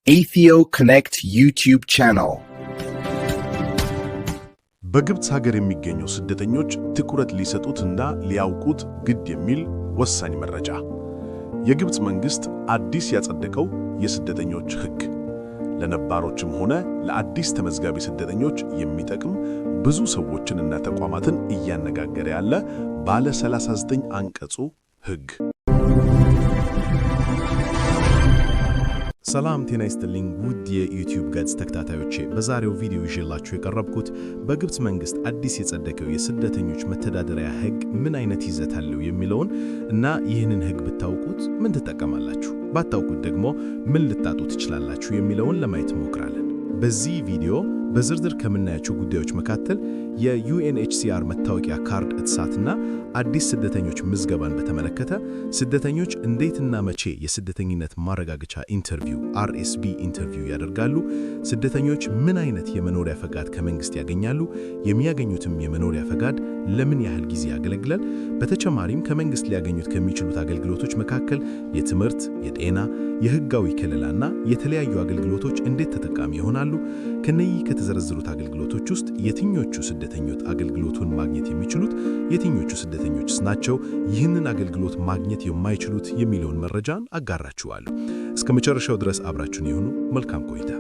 Atheo Connect YouTube channel. በግብጽ ሀገር የሚገኙ ስደተኞች ትኩረት ሊሰጡትና ሊያውቁት ግድ የሚል ወሳኝ መረጃ። የግብጽ መንግስት አዲስ ያጸደቀው የስደተኞች ሕግ ለነባሮችም ሆነ ለአዲስ ተመዝጋቢ ስደተኞች የሚጠቅም ብዙ ሰዎችንና ተቋማትን እያነጋገረ ያለ ባለ 39 አንቀጹ ሕግ። ሰላም ጤና ይስጥልኝ ውድ የዩቲዩብ ገጽ ተከታታዮቼ፣ በዛሬው ቪዲዮ ይዤላችሁ የቀረብኩት በግብጽ መንግስት አዲስ የጸደቀው የስደተኞች መተዳደሪያ ሕግ ምን አይነት ይዘት አለው የሚለውን እና ይህንን ሕግ ብታውቁት ምን ትጠቀማላችሁ፣ ባታውቁት ደግሞ ምን ልታጡ ትችላላችሁ የሚለውን ለማየት እንሞክራለን። በዚህ ቪዲዮ በዝርዝር ከምናያቸው ጉዳዮች መካከል የዩኤንኤችሲአር መታወቂያ ካርድ እድሳትና አዲስ ስደተኞች ምዝገባን በተመለከተ ስደተኞች እንዴትና መቼ የስደተኝነት ማረጋገጫ ኢንተርቪው አርኤስቢ ኢንተርቪው ያደርጋሉ፣ ስደተኞች ምን አይነት የመኖሪያ ፈቃድ ከመንግስት ያገኛሉ፣ የሚያገኙትም የመኖሪያ ፈቃድ ለምን ያህል ጊዜ ያገለግላል፣ በተጨማሪም ከመንግስት ሊያገኙት ከሚችሉት አገልግሎቶች መካከል የትምህርት፣ የጤና፣ የህጋዊ ከለላና የተለያዩ አገልግሎቶች እንዴት ተጠቃሚ ይሆናሉ፣ ከነዚህ ከተዘረዘሩት አገልግሎቶች ውስጥ የትኞቹ ስደተኞች አገልግሎቱን ማግኘት የሚችሉት፣ የትኞቹ ስደተኞችስ ናቸው ይህንን አገልግሎት ማግኘት የማይችሉት የሚለውን መረጃን አጋራችኋለሁ። እስከ መጨረሻው ድረስ አብራችሁን ይሁኑ። መልካም ቆይታ።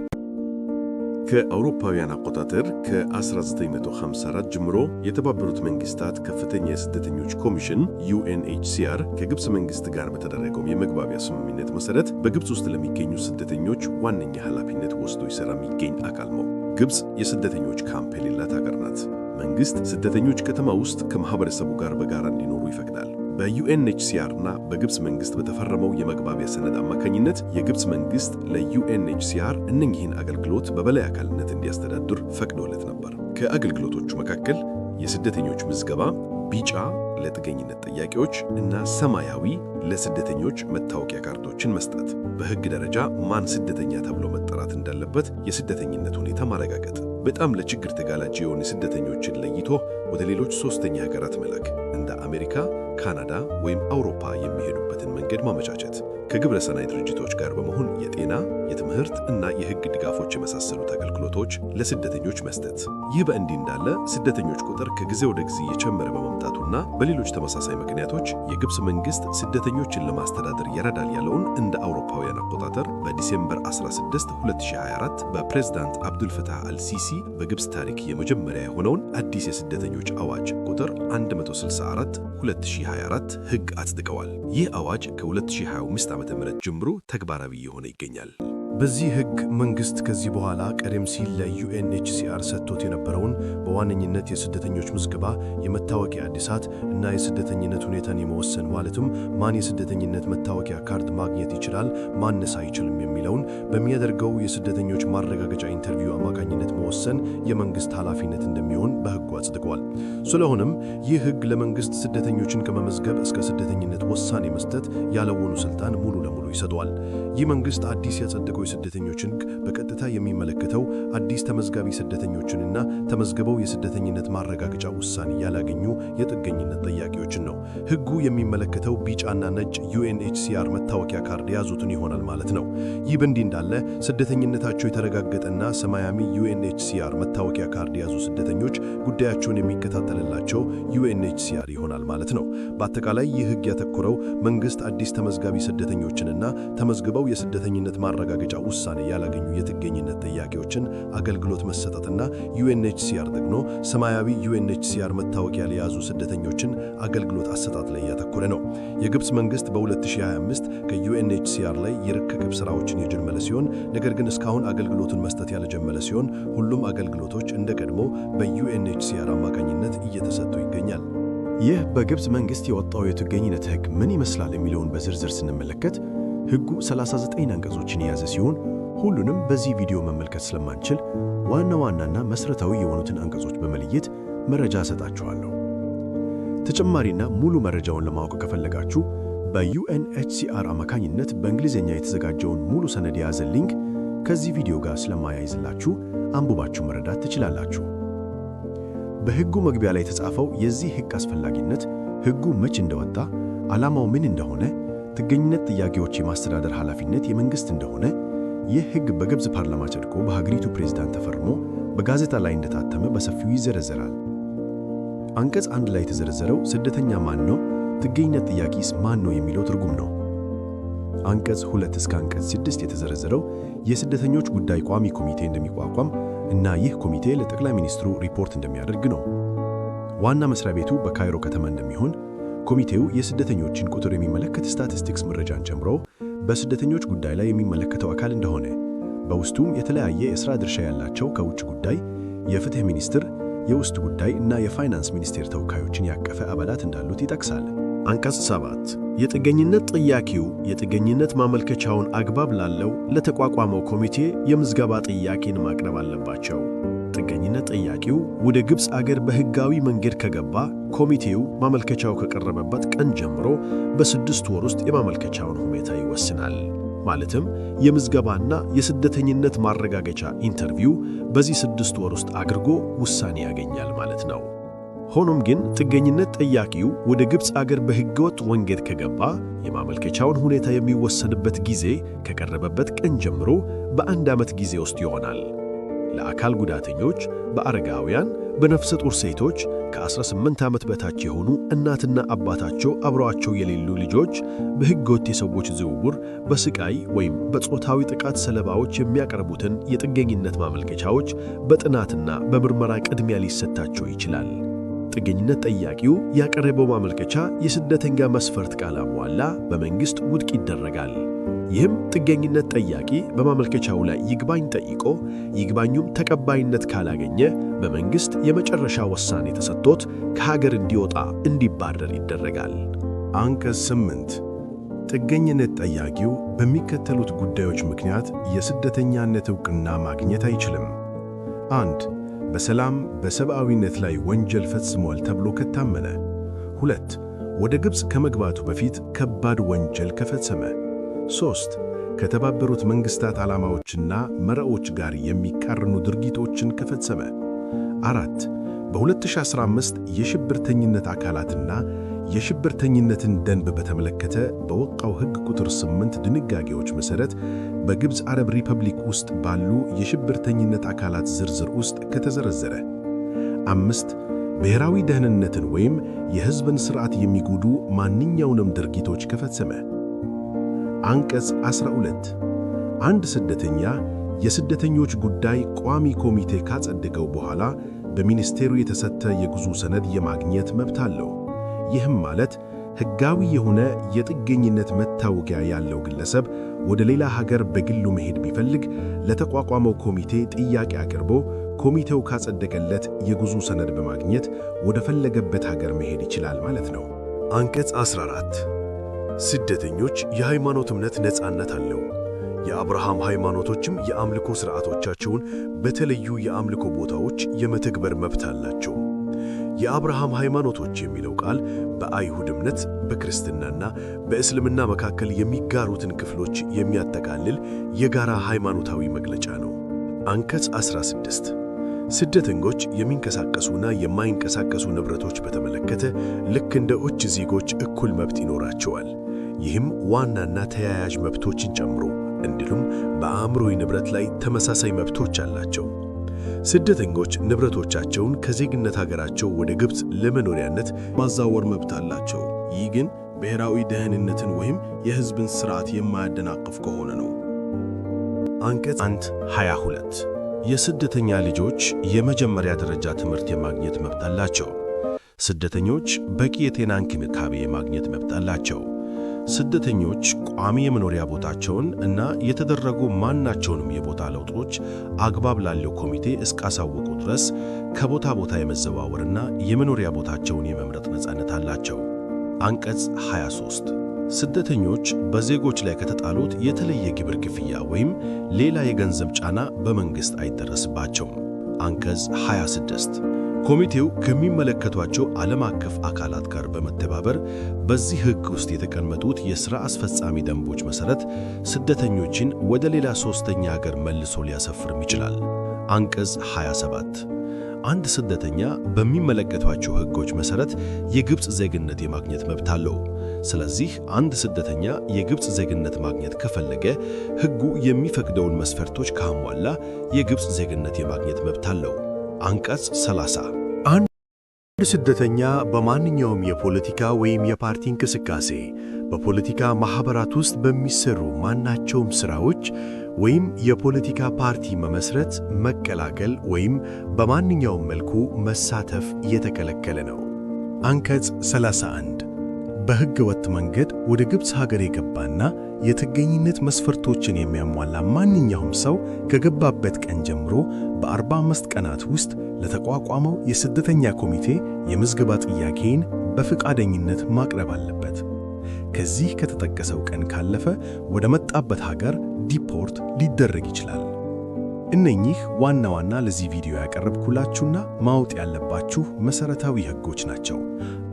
ከአውሮፓውያን አቆጣጠር ከ1954 ጀምሮ የተባበሩት መንግስታት ከፍተኛ የስደተኞች ኮሚሽን ዩኤንኤችሲአር ከግብጽ መንግስት ጋር በተደረገው የመግባቢያ ስምምነት መሰረት በግብጽ ውስጥ ለሚገኙ ስደተኞች ዋነኛ ኃላፊነት ወስዶ ይሰራ የሚገኝ አካል ነው። ግብጽ የስደተኞች ካምፕ የሌላት ሀገር ናት። መንግስት ስደተኞች ከተማ ውስጥ ከማህበረሰቡ ጋር በጋራ እንዲኖሩ ይፈቅዳል። በዩኤንኤችሲአር እና በግብጽ መንግስት በተፈረመው የመግባቢያ ሰነድ አማካኝነት የግብጽ መንግስት ለዩኤንኤችሲአር እነኚህን አገልግሎት በበላይ አካልነት እንዲያስተዳድር ፈቅዶለት ነበር። ከአገልግሎቶቹ መካከል የስደተኞች ምዝገባ፣ ቢጫ ለጥገኝነት ጥያቄዎች እና ሰማያዊ ለስደተኞች መታወቂያ ካርዶችን መስጠት፣ በህግ ደረጃ ማን ስደተኛ ተብሎ መጠራት እንዳለበት የስደተኝነት ሁኔታ ማረጋገጥ፣ በጣም ለችግር ተጋላጭ የሆኑ ስደተኞችን ለይቶ ወደ ሌሎች ሶስተኛ ሀገራት መላክ፣ እንደ አሜሪካ፣ ካናዳ ወይም አውሮፓ የሚሄዱበትን መንገድ ማመቻቸት፣ ከግብረ ሰናይ ድርጅቶች ጋር በመሆን የጤና፣ የትምህርት እና የህግ ድጋፎች የመሳሰሉት አገልግሎቶች ለስደተኞች መስጠት። ይህ በእንዲህ እንዳለ ስደተኞች ቁጥር ከጊዜ ወደ ጊዜ እየጨመረ በመምጣቱና በሌሎች ተመሳሳይ ምክንያቶች የግብጽ መንግስት ስደተኞችን ለማስተዳደር ይረዳል ያለውን እንደ አውሮፓውያን አቆጣጠር በዲሴምበር 16 2024 በፕሬዝዳንት አብዱልፈታህ አልሲሲ በግብጽ ታሪክ የመጀመሪያ የሆነውን አዲስ የስደተኞች አዋጅ ቁጥር 164 2024 ህግ አጽድቀዋል። ይህ አዋጅ ከ2025 ዓ.ም ጀምሮ ተግባራዊ የሆነ ይገኛል። በዚህ ሕግ መንግስት ከዚህ በኋላ ቀደም ሲል ለዩኤንኤችሲአር ሰጥቶት የነበረውን በዋነኝነት የስደተኞች ምዝገባ፣ የመታወቂያ እድሳት እና የስደተኝነት ሁኔታን የመወሰን ማለትም ማን የስደተኝነት መታወቂያ ካርድ ማግኘት ይችላል፣ ማንስ አይችልም የሚለውን በሚያደርገው የስደተኞች ማረጋገጫ ኢንተርቪው አማካኝነት መወሰን የመንግስት ኃላፊነት እንደሚሆን በሕጉ አጽድቋል። ስለሆነም ይህ ሕግ ለመንግስት ስደተኞችን ከመመዝገብ እስከ ስደተኝነት ውሳኔ መስጠት ያለውኑ ስልጣን ሙሉ ለሙሉ ይሰጠዋል። ይህ መንግስት አዲስ ያጸደቀው የስደተኞችን ሕግ በቀጥታ የሚመለከተው አዲስ ተመዝጋቢ ስደተኞችንና ተመዝግበው የስደተኝነት ማረጋገጫ ውሳኔ ያላገኙ የጥገኝነት ጥያቄዎችን ነው። ሕጉ የሚመለከተው ቢጫና ነጭ ዩኤንኤችሲአር መታወቂያ ካርድ የያዙትን ይሆናል ማለት ነው። ይህ በእንዲህ እንዳለ ስደተኝነታቸው የተረጋገጠና ሰማያዊ ዩኤንኤችሲአር መታወቂያ ካርድ የያዙ ስደተኞች ጉዳያቸውን የሚከታተልላቸው ዩኤንኤችሲአር ይሆናል ማለት ነው። በአጠቃላይ ይህ ሕግ ያተኮረው መንግስት አዲስ ተመዝጋቢ ስደተኞችንና ተመዝግበው የስደተኝነት ማረጋገጫ ውሳኔ ያላገኙ የጥገኝነት ጥያቄዎችን አገልግሎት መሰጠትና ዩኤንኤችሲአር ደግሞ ሰማያዊ ዩኤንኤችሲአር መታወቂያ ለያዙ ስደተኞችን አገልግሎት አሰጣጥ ላይ ያተኮረ ነው። የግብጽ መንግስት በ2025 ከዩኤንኤችሲአር ላይ የርክክብ ስራዎችን የጀመረ ሲሆን ነገር ግን እስካሁን አገልግሎቱን መስጠት ያልጀመረ ሲሆን ሁሉም አገልግሎቶች እንደ ቀድሞ በዩኤንኤችሲአር አማካኝነት እየተሰጡ ይገኛል። ይህ በግብጽ መንግስት የወጣው የጥገኝነት ሕግ ምን ይመስላል የሚለውን በዝርዝር ስንመለከት ሕጉ 39 አንቀጾችን የያዘ ሲሆን ሁሉንም በዚህ ቪዲዮ መመልከት ስለማንችል ዋና ዋናና መሰረታዊ የሆኑትን አንቀጾች በመለየት መረጃ እሰጣችኋለሁ። ተጨማሪና ሙሉ መረጃውን ለማወቅ ከፈለጋችሁ በዩኤንኤችሲአር አማካኝነት በእንግሊዝኛ የተዘጋጀውን ሙሉ ሰነድ የያዘ ሊንክ ከዚህ ቪዲዮ ጋር ስለማያይዝላችሁ አንብባችሁ መረዳት ትችላላችሁ። በሕጉ መግቢያ ላይ የተጻፈው የዚህ ሕግ አስፈላጊነት፣ ሕጉ መቼ እንደወጣ፣ ዓላማው ምን እንደሆነ፣ ጥገኝነት ጥያቄዎች የማስተዳደር ኃላፊነት የመንግስት እንደሆነ፣ ይህ ሕግ በግብፅ ፓርላማ ጸድቆ በሀገሪቱ ፕሬዝዳንት ተፈርሞ በጋዜጣ ላይ እንደታተመ በሰፊው ይዘረዘራል። አንቀጽ 1 ላይ የተዘረዘረው ስደተኛ ማን ነው፣ ጥገኝነት ጥያቄስ ማን ነው የሚለው ትርጉም ነው። አንቀጽ 2 እስከ አንቀጽ 6 የተዘረዘረው የስደተኞች ጉዳይ ቋሚ ኮሚቴ እንደሚቋቋም እና ይህ ኮሚቴ ለጠቅላይ ሚኒስትሩ ሪፖርት እንደሚያደርግ ነው። ዋና መስሪያ ቤቱ በካይሮ ከተማ እንደሚሆን፣ ኮሚቴው የስደተኞችን ቁጥር የሚመለከት ስታቲስቲክስ መረጃን ጨምሮ በስደተኞች ጉዳይ ላይ የሚመለከተው አካል እንደሆነ፣ በውስጡም የተለያየ የሥራ ድርሻ ያላቸው ከውጭ ጉዳይ፣ የፍትሕ ሚኒስትር፣ የውስጥ ጉዳይ እና የፋይናንስ ሚኒስቴር ተወካዮችን ያቀፈ አባላት እንዳሉት ይጠቅሳል። አንቀጽ 7 የጥገኝነት ጥያቄው የጥገኝነት ማመልከቻውን አግባብ ላለው ለተቋቋመው ኮሚቴ የምዝገባ ጥያቄን ማቅረብ አለባቸው። ጥገኝነት ጥያቄው ወደ ግብፅ አገር በሕጋዊ መንገድ ከገባ ኮሚቴው ማመልከቻው ከቀረበበት ቀን ጀምሮ በ6 ወር ውስጥ የማመልከቻውን ሁኔታ ይወስናል። ማለትም የምዝገባና የስደተኝነት ማረጋገጫ ኢንተርቪው በዚህ 6 ወር ውስጥ አድርጎ ውሳኔ ያገኛል ማለት ነው። ሆኖም ግን ጥገኝነት ጠያቂው ወደ ግብፅ አገር በሕገወጥ መንገድ ከገባ የማመልከቻውን ሁኔታ የሚወሰንበት ጊዜ ከቀረበበት ቀን ጀምሮ በ1 ዓመት ጊዜ ውስጥ ይሆናል። ለአካል ጉዳተኞች፣ በአረጋውያን፣ በነፍሰ ጡር ሴቶች፣ ከ18 ዓመት በታች የሆኑ እናትና አባታቸው አብረዋቸው የሌሉ ልጆች፣ በሕገወጥ የሰዎች ዝውውር፣ በስቃይ ወይም በጾታዊ ጥቃት ሰለባዎች የሚያቀርቡትን የጥገኝነት ማመልከቻዎች በጥናትና በምርመራ ቅድሚያ ሊሰጣቸው ይችላል። ጥገኝነት ጠያቂው ያቀረበው ማመልከቻ የስደተኛ መስፈርት ካላሟላ በመንግሥት ውድቅ ይደረጋል። ይህም ጥገኝነት ጠያቂ በማመልከቻው ላይ ይግባኝ ጠይቆ ይግባኙም ተቀባይነት ካላገኘ በመንግሥት የመጨረሻ ውሳኔ ተሰጥቶት ከሀገር እንዲወጣ እንዲባረር ይደረጋል። አንቀጽ 8 ጥገኝነት ጠያቂው በሚከተሉት ጉዳዮች ምክንያት የስደተኛነት ዕውቅና ማግኘት አይችልም። 1. በሰላም በሰብአዊነት ላይ ወንጀል ፈጽሟል ተብሎ ከታመነ። 2. ወደ ግብፅ ከመግባቱ በፊት ከባድ ወንጀል ከፈጸመ። 3. ከተባበሩት መንግሥታት ዓላማዎችና መርሆዎች ጋር የሚቃረኑ ድርጊቶችን ከፈጸመ። 4. በ2015 የሽብርተኝነት አካላትና የሽብርተኝነትን ደንብ በተመለከተ በወጣው ሕግ ቁጥር 8 ድንጋጌዎች መሠረት በግብፅ አረብ ሪፐብሊክ ውስጥ ባሉ የሽብርተኝነት አካላት ዝርዝር ውስጥ ከተዘረዘረ። 5. ብሔራዊ ደህንነትን ወይም የሕዝብን ሥርዓት የሚጎዱ ማንኛውንም ድርጊቶች ከፈጸመ። አንቀጽ 12 አንድ ስደተኛ የስደተኞች ጉዳይ ቋሚ ኮሚቴ ካጸደቀው በኋላ በሚኒስቴሩ የተሰጠ የጉዞ ሰነድ የማግኘት መብት አለው። ይህም ማለት ሕጋዊ የሆነ የጥገኝነት መታወቂያ ያለው ግለሰብ ወደ ሌላ ሀገር በግሉ መሄድ ቢፈልግ ለተቋቋመው ኮሚቴ ጥያቄ አቅርቦ ኮሚቴው ካጸደቀለት የጉዞ ሰነድ በማግኘት ወደ ፈለገበት ሀገር መሄድ ይችላል ማለት ነው። አንቀጽ 14 ስደተኞች የሃይማኖት እምነት ነጻነት አለው። የአብርሃም ሃይማኖቶችም የአምልኮ ሥርዓቶቻቸውን በተለዩ የአምልኮ ቦታዎች የመተግበር መብት አላቸው። የአብርሃም ሃይማኖቶች የሚለው ቃል በአይሁድ እምነት፣ በክርስትናና በእስልምና መካከል የሚጋሩትን ክፍሎች የሚያጠቃልል የጋራ ሃይማኖታዊ መግለጫ ነው። አንቀጽ 16 ስደተኞች የሚንቀሳቀሱና የማይንቀሳቀሱ ንብረቶች በተመለከተ ልክ እንደ ውጭ ዜጎች እኩል መብት ይኖራቸዋል። ይህም ዋናና ተያያዥ መብቶችን ጨምሮ እንዲሁም በአእምሮዊ ንብረት ላይ ተመሳሳይ መብቶች አላቸው። ስደተኞች ንብረቶቻቸውን ከዜግነት ሀገራቸው ወደ ግብፅ ለመኖሪያነት ማዛወር መብት አላቸው። ይህ ግን ብሔራዊ ደህንነትን ወይም የሕዝብን ሥርዓት የማያደናቅፍ ከሆነ ነው። አንቀጽ 122 የስደተኛ ልጆች የመጀመሪያ ደረጃ ትምህርት የማግኘት መብት አላቸው። ስደተኞች በቂ የጤና እንክብካቤ የማግኘት መብት አላቸው። ስደተኞች ቋሚ የመኖሪያ ቦታቸውን እና የተደረጉ ማናቸውንም የቦታ ለውጦች አግባብ ላለው ኮሚቴ እስካሳወቁ ድረስ ከቦታ ቦታ የመዘዋወርና የመኖሪያ ቦታቸውን የመምረጥ ነፃነት አላቸው። አንቀጽ 23 ስደተኞች በዜጎች ላይ ከተጣሉት የተለየ ግብር ክፍያ ወይም ሌላ የገንዘብ ጫና በመንግሥት አይደረስባቸውም። አንቀጽ 26 ኮሚቴው ከሚመለከቷቸው ዓለም አቀፍ አካላት ጋር በመተባበር በዚህ ሕግ ውስጥ የተቀመጡት የሥራ አስፈጻሚ ደንቦች መሠረት ስደተኞችን ወደ ሌላ ሦስተኛ ሀገር መልሶ ሊያሰፍርም ይችላል። አንቀጽ 27 አንድ ስደተኛ በሚመለከቷቸው ሕጎች መሠረት የግብፅ ዜግነት የማግኘት መብት አለው። ስለዚህ አንድ ስደተኛ የግብፅ ዜግነት ማግኘት ከፈለገ ሕጉ የሚፈቅደውን መስፈርቶች ካሟላ የግብፅ ዜግነት የማግኘት መብት አለው። አንቀጽ 30 አንድ ስደተኛ በማንኛውም የፖለቲካ ወይም የፓርቲ እንቅስቃሴ፣ በፖለቲካ ማኅበራት ውስጥ በሚሰሩ ማናቸውም ሥራዎች ወይም የፖለቲካ ፓርቲ መመስረት፣ መቀላቀል ወይም በማንኛውም መልኩ መሳተፍ የተከለከለ ነው። አንቀጽ 31 በሕገ ወጥ መንገድ ወደ ግብፅ ሀገር የገባና የጥገኝነት መስፈርቶችን የሚያሟላ ማንኛውም ሰው ከገባበት ቀን ጀምሮ በ45 ቀናት ውስጥ ለተቋቋመው የስደተኛ ኮሚቴ የምዝገባ ጥያቄን በፈቃደኝነት ማቅረብ አለበት። ከዚህ ከተጠቀሰው ቀን ካለፈ ወደ መጣበት ሀገር ዲፖርት ሊደረግ ይችላል። እነኚህ ዋና ዋና ለዚህ ቪዲዮ ያቀረብኩላችሁና ማወቅ ያለባችሁ መሠረታዊ ሕጎች ናቸው።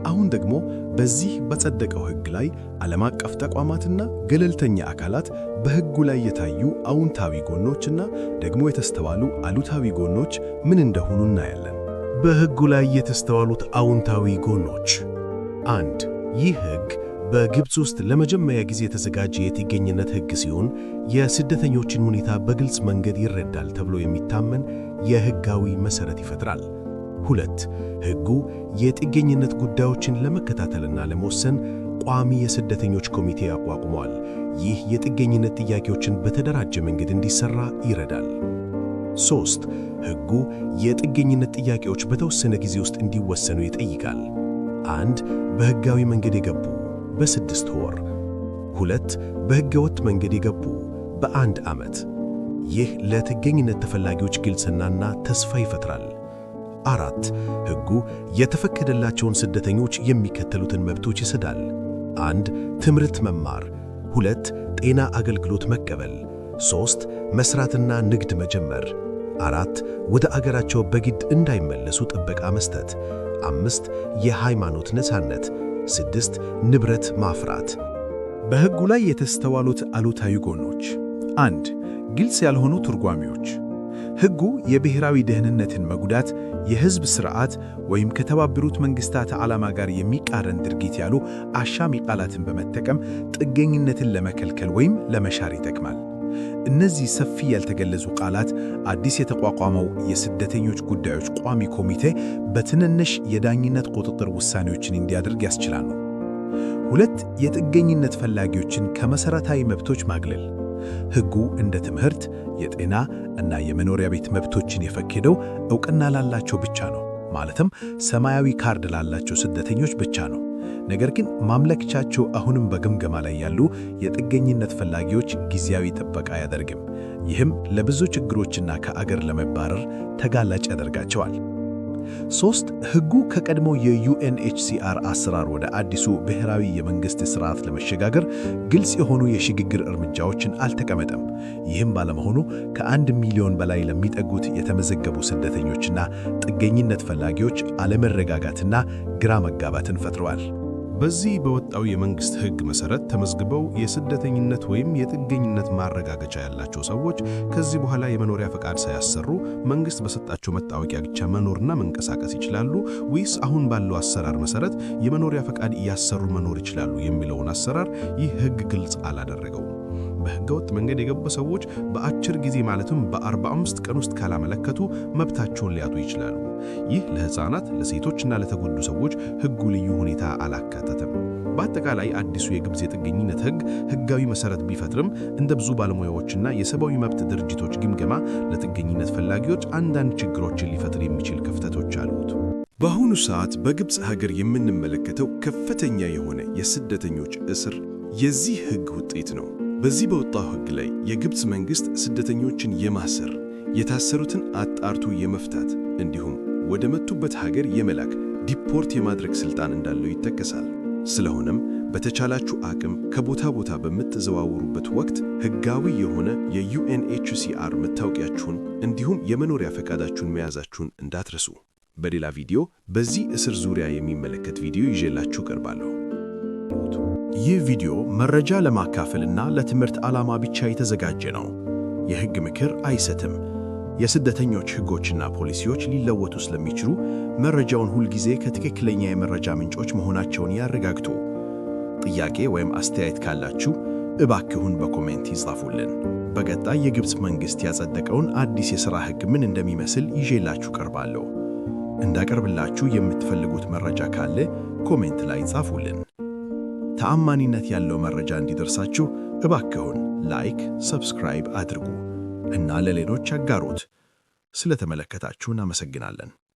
አሁን ደግሞ በዚህ በጸደቀው ሕግ ላይ ዓለም አቀፍ ተቋማትና ገለልተኛ አካላት በሕጉ ላይ የታዩ አዎንታዊ ጎኖችና ደግሞ የተስተዋሉ አሉታዊ ጎኖች ምን እንደሆኑ እናያለን። በሕጉ ላይ የተስተዋሉት አዎንታዊ ጎኖች፣ 1. ይህ ሕግ በግብፅ ውስጥ ለመጀመሪያ ጊዜ የተዘጋጀ የጥገኝነት ሕግ ሲሆን የስደተኞችን ሁኔታ በግልጽ መንገድ ይረዳል ተብሎ የሚታመን የሕጋዊ መሠረት ይፈጥራል። 2. ሕጉ የጥገኝነት ጉዳዮችን ለመከታተልና ለመወሰን ቋሚ የስደተኞች ኮሚቴ አቋቁሟል። ይህ የጥገኝነት ጥያቄዎችን በተደራጀ መንገድ እንዲሰራ ይረዳል። 3. ሕጉ የጥገኝነት ጥያቄዎች በተወሰነ ጊዜ ውስጥ እንዲወሰኑ ይጠይቃል። 1. በሕጋዊ መንገድ የገቡ በ6 ወር፣ 2. በሕገ ወጥ መንገድ የገቡ በ1 ዓመት። ይህ ለጥገኝነት ተፈላጊዎች ግልጽናና ተስፋ ይፈጥራል። 4. ሕጉ የተፈቀደላቸውን ስደተኞች የሚከተሉትን መብቶች ይሰጣል። 1. ትምህርት መማር፣ 2. ጤና አገልግሎት መቀበል፣ 3. መስራትና ንግድ መጀመር፣ 4. ወደ አገራቸው በግድ እንዳይመለሱ ጥበቃ መስጠት፣ 5. የሃይማኖት ነፃነት፣ 6. ንብረት ማፍራት። በሕጉ ላይ የተስተዋሉት አሉታዊ ጎኖች፣ 1. ግልጽ ያልሆኑ ትርጓሜዎች። ሕጉ የብሔራዊ ደህንነትን መጉዳት፣ የሕዝብ ሥርዓት ወይም ከተባበሩት መንግሥታት ዓላማ ጋር የሚቃረን ድርጊት ያሉ አሻሚ ቃላትን በመጠቀም ጥገኝነትን ለመከልከል ወይም ለመሻር ይጠቅማል። እነዚህ ሰፊ ያልተገለጹ ቃላት አዲስ የተቋቋመው የስደተኞች ጉዳዮች ቋሚ ኮሚቴ በትንንሽ የዳኝነት ቁጥጥር ውሳኔዎችን እንዲያደርግ ያስችላሉ። 2. የጥገኝነት ፈላጊዎችን ከመሠረታዊ መብቶች ማግለል። ሕጉ እንደ ትምህርት፣ የጤና እና የመኖሪያ ቤት መብቶችን የፈቀደው ዕውቅና ላላቸው ብቻ ነው። ማለትም ሰማያዊ ካርድ ላላቸው ስደተኞች ብቻ ነው። ነገር ግን ማምለከቻቸው አሁንም በግምገማ ላይ ያሉ የጥገኝነት ፈላጊዎች ጊዜያዊ ጥበቃ አያደርግም። ይህም ለብዙ ችግሮችና ከአገር ለመባረር ተጋላጭ ያደርጋቸዋል። 3. ሕጉ ከቀድሞ የዩኤንኤችሲአር አሰራር ወደ አዲሱ ብሔራዊ የመንግሥት ሥርዓት ለመሸጋገር ግልጽ የሆኑ የሽግግር እርምጃዎችን አልተቀመጠም። ይህም ባለመሆኑ ከ1 ሚሊዮን በላይ ለሚጠጉት የተመዘገቡ ስደተኞችና ጥገኝነት ፈላጊዎች አለመረጋጋትና ግራ መጋባትን ፈጥረዋል። በዚህ በወጣው የመንግሥት ሕግ መሠረት ተመዝግበው የስደተኝነት ወይም የጥገኝነት ማረጋገጫ ያላቸው ሰዎች ከዚህ በኋላ የመኖሪያ ፈቃድ ሳያሰሩ መንግሥት በሰጣቸው መታወቂያ ብቻ መኖርና መንቀሳቀስ ይችላሉ ወይስ አሁን ባለው አሰራር መሠረት የመኖሪያ ፈቃድ እያሰሩ መኖር ይችላሉ የሚለውን አሰራር ይህ ሕግ ግልጽ አላደረገውም። በሕገወጥ መንገድ የገቡ ሰዎች በአጭር ጊዜ ማለትም በ45 ቀን ውስጥ ካላመለከቱ መብታቸውን ሊያጡ ይችላሉ። ይህ ለሕፃናት፣ ለሴቶችና ለተጎዱ ሰዎች ሕጉ ልዩ ሁኔታ አላካተተም። በአጠቃላይ አዲሱ የግብፅ የጥገኝነት ሕግ ሕጋዊ መሠረት ቢፈጥርም እንደ ብዙ ባለሙያዎችና የሰብአዊ መብት ድርጅቶች ግምገማ ለጥገኝነት ፈላጊዎች አንዳንድ ችግሮችን ሊፈጥር የሚችል ክፍተቶች አሉት። በአሁኑ ሰዓት በግብፅ ሀገር የምንመለከተው ከፍተኛ የሆነ የስደተኞች እስር የዚህ ሕግ ውጤት ነው። በዚህ በወጣው ሕግ ላይ የግብፅ መንግሥት ስደተኞችን የማሰር፣ የታሰሩትን አጣርቶ የመፍታት እንዲሁም ወደ መጡበት ሀገር የመላክ ዲፖርት የማድረግ ሥልጣን እንዳለው ይጠቀሳል። ስለሆነም በተቻላችሁ አቅም ከቦታ ቦታ በምትዘዋወሩበት ወቅት ሕጋዊ የሆነ የዩኤንኤችሲአር መታወቂያችሁን እንዲሁም የመኖሪያ ፈቃዳችሁን መያዛችሁን እንዳትረሱ። በሌላ ቪዲዮ በዚህ እስር ዙሪያ የሚመለከት ቪዲዮ ይዤላችሁ ቀርባለሁ። ይህ ቪዲዮ መረጃ ለማካፈልና ለትምህርት ዓላማ ብቻ የተዘጋጀ ነው። የሕግ ምክር አይሰጥም። የስደተኞች ሕጎችና ፖሊሲዎች ሊለወጡ ስለሚችሉ መረጃውን ሁልጊዜ ከትክክለኛ የመረጃ ምንጮች መሆናቸውን ያረጋግጡ። ጥያቄ ወይም አስተያየት ካላችሁ እባክሁን በኮሜንት ይጻፉልን። በቀጣይ የግብፅ መንግሥት ያጸደቀውን አዲስ የሥራ ሕግ ምን እንደሚመስል ይዤላችሁ ቀርባለሁ። እንዳቀርብላችሁ የምትፈልጉት መረጃ ካለ ኮሜንት ላይ ጻፉልን። ተአማኒነት ያለው መረጃ እንዲደርሳችሁ እባክሁን ላይክ፣ ሰብስክራይብ አድርጉ እና ለሌሎች አጋሩት። ስለተመለከታችሁ እናመሰግናለን።